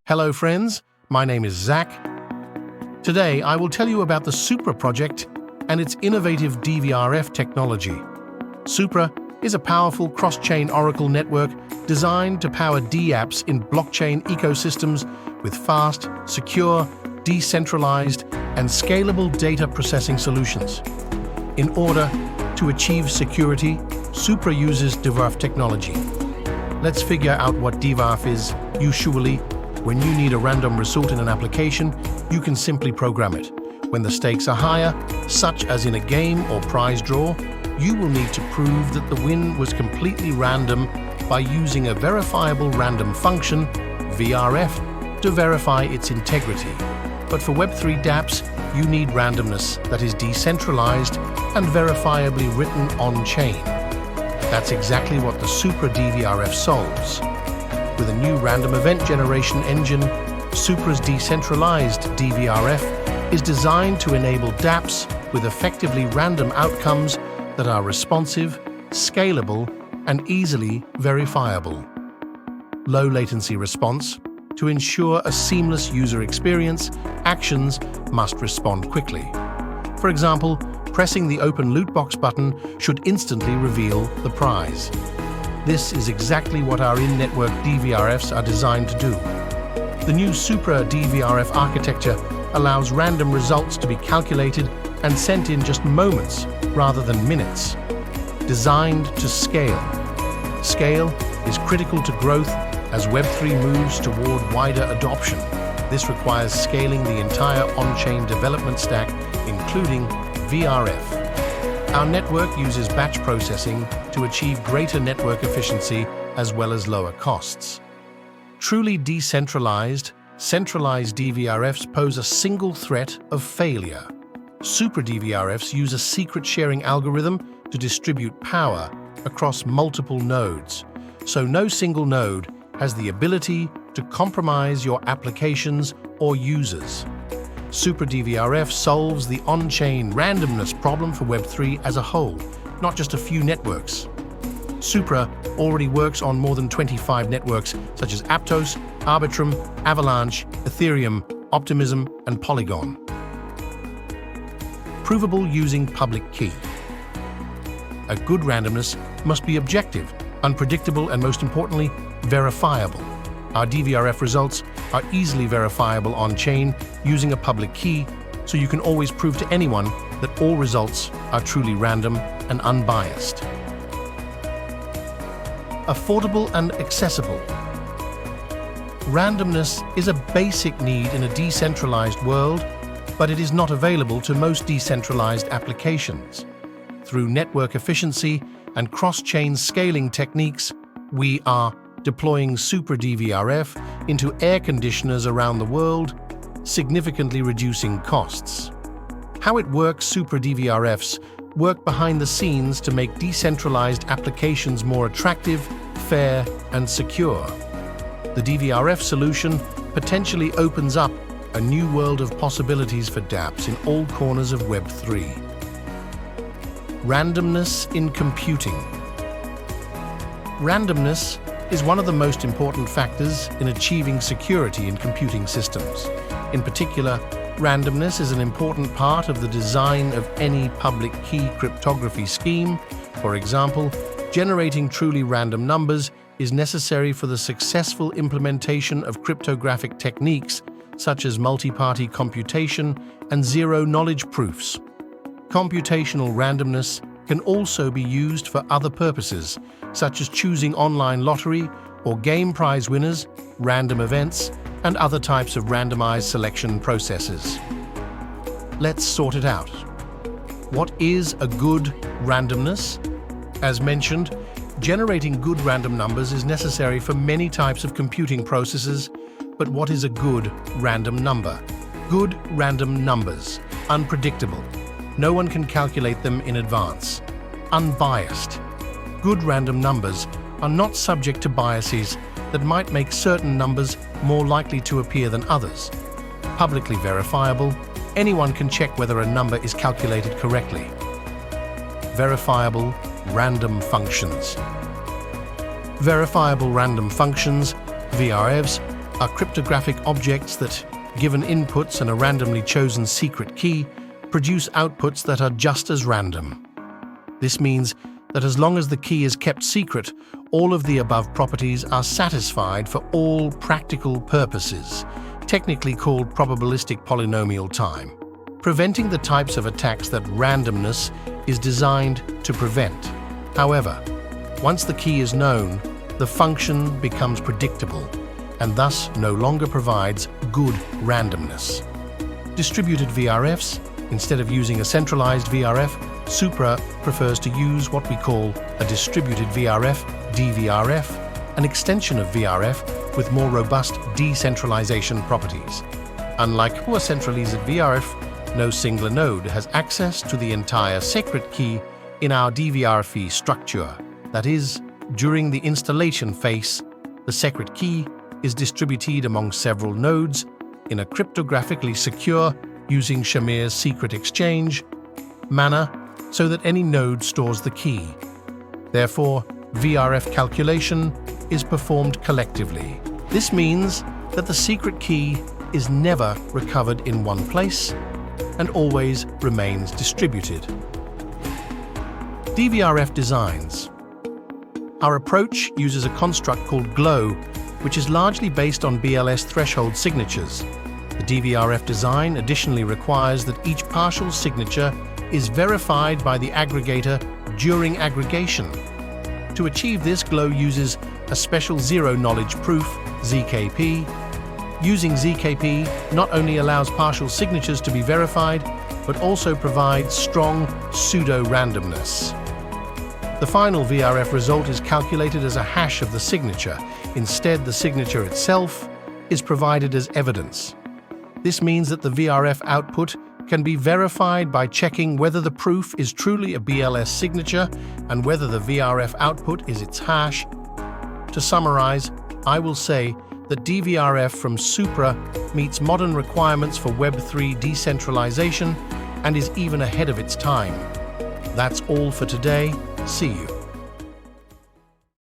Hello friends, my name is Zach. Today I will tell you about the Supra project and its innovative DVRF technology. Supra is a powerful cross-chain Oracle network designed to power dApps in blockchain ecosystems with fast, secure, decentralized, and scalable data processing solutions. In order to achieve security, Supra uses Dvrf technology. Let's figure out what Dvrf is. Usually, when you need a random result in an application, you can simply program it. When the stakes are higher, such as in a game or prize draw, you will need to prove that the win was completely random by using a verifiable random function, VRF, to verify its integrity. But for Web3 dApps, you need randomness that is decentralized and verifiably written on-chain. That's exactly what the Supra Dvrf solves. With a new random event generation engine, Supra's decentralized DVRF is designed to enable dApps with effectively random outcomes that are responsive, scalable, and easily verifiable. Low latency response. To ensure a seamless user experience, actions must respond quickly. For example, pressing the Open Loot Box button should instantly reveal the prize. This is exactly what our in-network DVRFs are designed to do. The new Supra Dvrf architecture allows random results to be calculated and sent in just moments rather than minutes. Designed to scale. Scale is critical to growth as Web3 moves toward wider adoption. This requires scaling the entire on-chain development stack, including VRF. Our network uses batch processing to achieve greater network efficiency as well as lower costs. Truly decentralized, centralized DVRFs pose a single threat of failure. Supra DVRFs use a secret sharing algorithm to distribute power across multiple nodes, so no single node has the ability to compromise your applications or users. Supra Dvrf solves the on-chain randomness problem for Web3 as a whole, not just a few networks. Supra already works on more than 25 networks such as Aptos, Arbitrum, Avalanche, Ethereum, Optimism, and Polygon. Provable using public key. A good randomness must be objective, unpredictable, and most importantly, verifiable. Our DVRF results are easily verifiable on-chain using a public key, so you can always prove to anyone that all results are truly random and unbiased. Affordable and accessible. Randomness is a basic need in a decentralized world, but it is not available to most decentralized applications. Through network efficiency and cross-chain scaling techniques, we are deploying Supra Dvrf into air conditioners around the world, significantly reducing costs. How it works: Supra Dvrfs work behind the scenes to make decentralized applications more attractive, fair, and secure. The DVRF solution potentially opens up a new world of possibilities for dApps in all corners of Web3. Randomness in computing. Randomness is one of the most important factors in achieving security in computing systems. In particular, randomness is an important part of the design of any public key cryptography scheme. For example, generating truly random numbers is necessary for the successful implementation of cryptographic techniques such as multi-party computation and zero-knowledge proofs. Computational randomness can also be used for other purposes, such as choosing online lottery or game prize winners, random events, and other types of randomized selection processes. Let's sort it out. What is a good randomness? As mentioned, generating good random numbers is necessary for many types of computing processes, but what is a good random number? Good random numbers. Unpredictable. No one can calculate them in advance. Unbiased. Good random numbers are not subject to biases that might make certain numbers more likely to appear than others. Publicly verifiable. Anyone can check whether a number is calculated correctly. verifiable random functions. Verifiable random functions, VRFs, are cryptographic objects that, given inputs and a randomly chosen secret key, produce outputs that are just as random. This means that as long as the key is kept secret, all of the above properties are satisfied for all practical purposes, technically called probabilistic polynomial time, preventing the types of attacks that randomness is designed to prevent. However, once the key is known, the function becomes predictable and thus no longer provides good randomness. Distributed VRFs, instead of using a centralized VRF, Supra prefers to use what we call a distributed VRF, DVRF, an extension of VRF with more robust decentralization properties. Unlike a centralized VRF, no single node has access to the entire secret key in our DVRF structure. That is, during the installation phase, the secret key is distributed among several nodes in a cryptographically secure, using Shamir's secret exchange manner so that any node stores the key. Therefore, VRF calculation is performed collectively. This means that the secret key is never recovered in one place and always remains distributed. DVRF designs. Our approach uses a construct called GLOW, which is largely based on BLS threshold signatures. The DVRF design additionally requires that each partial signature is verified by the aggregator during aggregation. To achieve this, GLOW uses a special zero-knowledge proof, ZKP. Using ZKP not only allows partial signatures to be verified, but also provides strong pseudo-randomness. The final VRF result is calculated as a hash of the signature. Instead, the signature itself is provided as evidence. This means that the VRF output can be verified by checking whether the proof is truly a BLS signature and whether the VRF output is its hash. To summarize, I will say that DVRF from Supra meets modern requirements for Web3 decentralization and is even ahead of its time. That's all for today. See you.